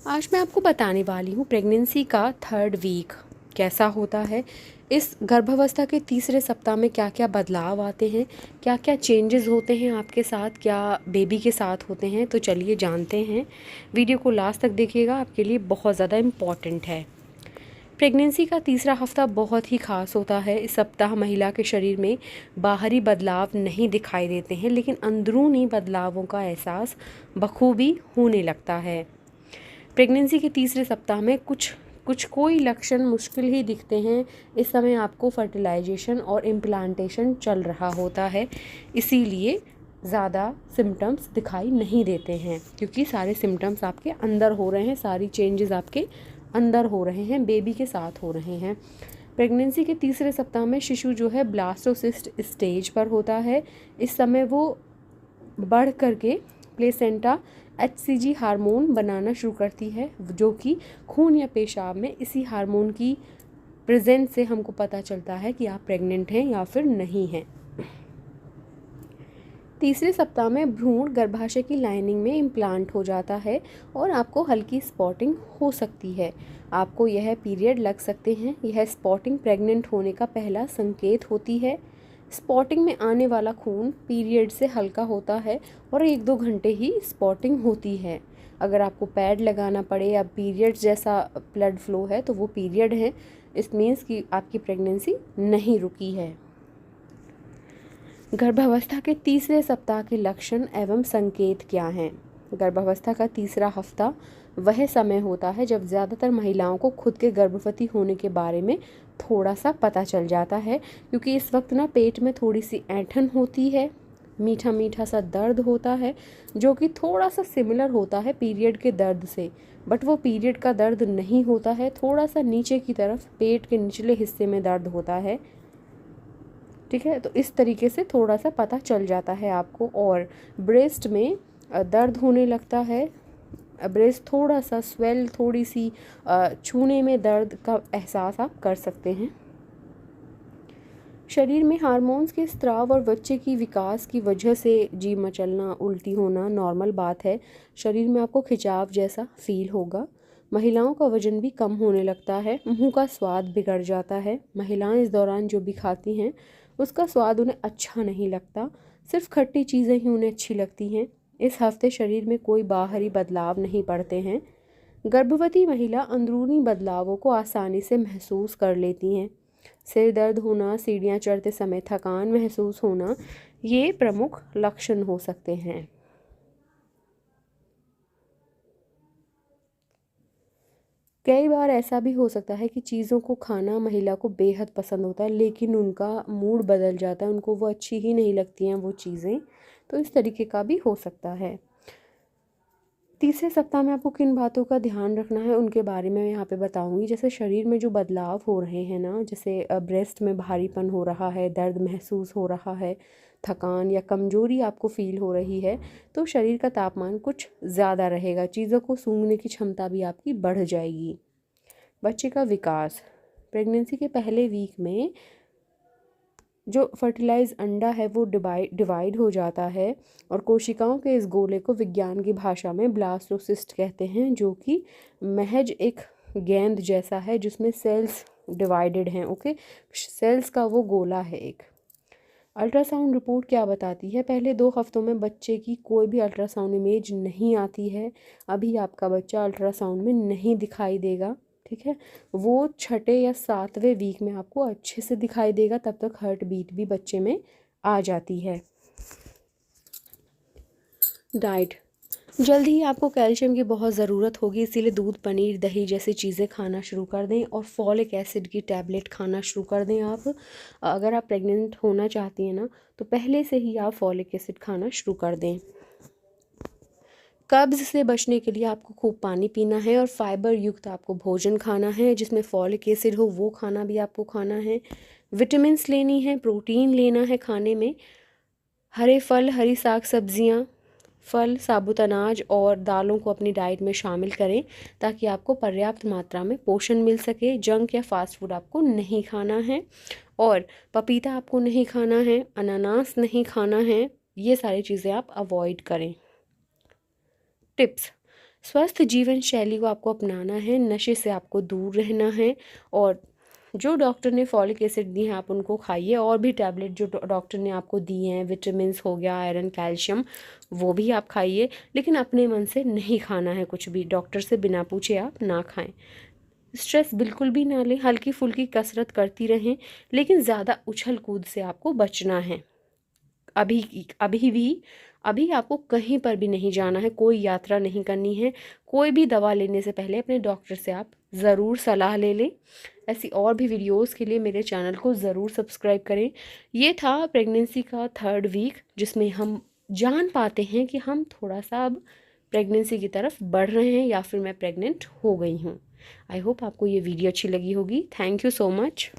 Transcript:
आज मैं आपको बताने वाली हूँ प्रेगनेंसी का थर्ड वीक कैसा होता है। इस गर्भावस्था के तीसरे सप्ताह में क्या क्या बदलाव आते हैं, क्या क्या चेंजेस होते हैं आपके साथ, क्या बेबी के साथ होते हैं। तो चलिए जानते हैं। वीडियो को लास्ट तक देखिएगा, आपके लिए बहुत ज़्यादा इम्पॉर्टेंट है। प्रेगनेंसी का तीसरा हफ्ता बहुत ही खास होता है। इस सप्ताह महिला के शरीर में बाहरी बदलाव नहीं दिखाई देते हैं, लेकिन अंदरूनी बदलावों का एहसास बखूबी होने लगता है। प्रेगनेंसी के तीसरे सप्ताह में कोई लक्षण मुश्किल ही दिखते हैं। इस समय आपको फर्टिलाइजेशन और इम्प्लांटेशन चल रहा होता है, इसीलिए ज़्यादा सिम्टम्स दिखाई नहीं देते हैं, क्योंकि सारे सिम्टम्स आपके अंदर हो रहे हैं, सारी चेंजेस आपके अंदर हो रहे हैं, बेबी के साथ हो रहे हैं। प्रेगनेंसी के तीसरे सप्ताह में शिशु जो है ब्लास्टोसिस्ट स्टेज पर होता है। इस समय वो बढ़ करके प्लेसेंटा HCG हार्मोन बनाना शुरू करती है, जो कि खून या पेशाब में इसी हार्मोन की प्रेजेंस से हमको पता चलता है कि आप प्रेग्नेंट हैं या फिर नहीं हैं। तीसरे सप्ताह में भ्रूण गर्भाशय की लाइनिंग में इम्प्लांट हो जाता है और आपको हल्की स्पॉटिंग हो सकती है। आपको यह पीरियड लग सकते हैं। यह स्पॉटिंग प्रेग्नेंट होने का पहला संकेत होती है। स्पॉटिंग में आने वाला खून पीरियड से हल्का होता है और 1-2 घंटे ही स्पॉटिंग होती है। अगर आपको पैड लगाना पड़े या पीरियड जैसा ब्लड फ्लो है तो वो पीरियड है। इस मीन्स कि आपकी प्रेगनेंसी नहीं रुकी है। गर्भावस्था के तीसरे सप्ताह के लक्षण एवं संकेत क्या हैं? गर्भावस्था का तीसरा हफ्ता वह समय होता है जब ज़्यादातर महिलाओं को खुद के गर्भवती होने के बारे में थोड़ा सा पता चल जाता है, क्योंकि इस वक्त ना पेट में थोड़ी सी ऐंठन होती है, मीठा मीठा सा दर्द होता है, जो कि थोड़ा सा सिमिलर होता है पीरियड के दर्द से, बट वो पीरियड का दर्द नहीं होता है। थोड़ा सा नीचे की तरफ पेट के निचले हिस्से में दर्द होता है, ठीक है। तो इस तरीके से थोड़ा सा पता चल जाता है आपको। और ब्रेस्ट में दर्द होने लगता है, ब्रेस्ट थोड़ा सा स्वेल, थोड़ी सी छूने में दर्द का एहसास आप कर सकते हैं। शरीर में हार्मोन्स के स्त्राव और बच्चे की विकास की वजह से जी मचलना, उल्टी होना नॉर्मल बात है। शरीर में आपको खिंचाव जैसा फील होगा। महिलाओं का वजन भी कम होने लगता है। मुंह का स्वाद बिगड़ जाता है। महिलाएं इस दौरान जो भी खाती हैं उसका स्वाद उन्हें अच्छा नहीं लगता, सिर्फ खट्टी चीज़ें ही उन्हें अच्छी लगती हैं। इस हफ्ते शरीर में कोई बाहरी बदलाव नहीं पड़ते हैं। गर्भवती महिला अंदरूनी बदलावों को आसानी से महसूस कर लेती हैं। सिर दर्द होना, सीढ़ियाँ चढ़ते समय थकान महसूस होना, ये प्रमुख लक्षण हो सकते हैं। कई बार ऐसा भी हो सकता है कि चीज़ों को खाना महिला को बेहद पसंद होता है, लेकिन उनका मूड बदल जाता है, उनको वो अच्छी ही नहीं लगती हैं वो चीज़ें। तो इस तरीके का भी हो सकता है। तीसरे सप्ताह में आपको किन बातों का ध्यान रखना है उनके बारे में मैं यहाँ पे बताऊँगी। जैसे शरीर में जो बदलाव हो रहे हैं ना, जैसे ब्रेस्ट में भारीपन हो रहा है, दर्द महसूस हो रहा है, थकान या कमजोरी आपको फील हो रही है, तो शरीर का तापमान कुछ ज़्यादा रहेगा। चीज़ों को सूंघने की क्षमता भी आपकी बढ़ जाएगी। बच्चे का विकास, प्रेगनेंसी के पहले वीक में जो फर्टिलाइज अंडा है वो डिवाइड हो जाता है और कोशिकाओं के इस गोले को विज्ञान की भाषा में ब्लास्टोसिस्ट कहते हैं, जो कि महज एक गेंद जैसा है जिसमें सेल्स डिवाइडेड हैं। ओके, सेल्स का वो गोला है एक। अल्ट्रासाउंड रिपोर्ट क्या बताती है? पहले 2 हफ्तों में बच्चे की कोई भी अल्ट्रासाउंड इमेज नहीं आती है। अभी आपका बच्चा अल्ट्रासाउंड में नहीं दिखाई देगा, ठीक है। वो छठे या 7वें वीक में आपको अच्छे से दिखाई देगा। तब तक हार्ट बीट भी बच्चे में आ जाती है। डाइट, जल्द ही आपको कैल्शियम की बहुत ज़रूरत होगी, इसीलिए दूध, पनीर, दही जैसी चीज़ें खाना शुरू कर दें और फॉलिक एसिड की टैबलेट खाना शुरू कर दें। आप अगर आप प्रेग्नेंट होना चाहती हैं ना, तो पहले से ही आप फॉलिक एसिड खाना शुरू कर दें। कब्ज़ से बचने के लिए आपको खूब पानी पीना है और फाइबर युक्त आपको भोजन खाना है, जिसमें फॉलिक एसिड हो वो खाना भी आपको खाना है। विटामिन्स लेनी है, प्रोटीन लेना है खाने में। हरे फल, हरी साग सब्जियाँ, फल, साबुत अनाज और दालों को अपनी डाइट में शामिल करें, ताकि आपको पर्याप्त मात्रा में पोषण मिल सके। जंक या फास्ट फूड आपको नहीं खाना है और पपीता आपको नहीं खाना है, अनानास नहीं खाना है। ये सारी चीज़ें आप अवॉइड करें। टिप्स, स्वस्थ जीवन शैली को आपको अपनाना है, नशे से आपको दूर रहना है, और जो डॉक्टर ने फॉलिक एसिड दी है आप उनको खाइए, और भी टैबलेट जो डॉक्टर ने आपको दिए हैं, विटामिन्स हो गया, आयरन, कैल्शियम, वो भी आप खाइए, लेकिन अपने मन से नहीं खाना है कुछ भी, डॉक्टर से बिना पूछे आप ना खाएं। स्ट्रेस बिल्कुल भी ना लें, हल्की फुल्की कसरत करती रहें, लेकिन ज़्यादा उछल कूद से आपको बचना है। अभी अभी भी अभी आपको कहीं पर भी नहीं जाना है, कोई यात्रा नहीं करनी है, कोई भी दवा लेने से पहले अपने डॉक्टर से आप ज़रूर सलाह ले लें। ऐसी और भी वीडियोस के लिए मेरे चैनल को ज़रूर सब्सक्राइब करें। ये था प्रेगनेंसी का 3rd वीक, जिसमें हम जान पाते हैं कि हम थोड़ा सा अब प्रेगनेंसी की तरफ बढ़ रहे हैं या फिर मैं प्रेग्नेंट हो गई हूँ। आई होप आपको ये वीडियो अच्छी लगी होगी। Thank you so much.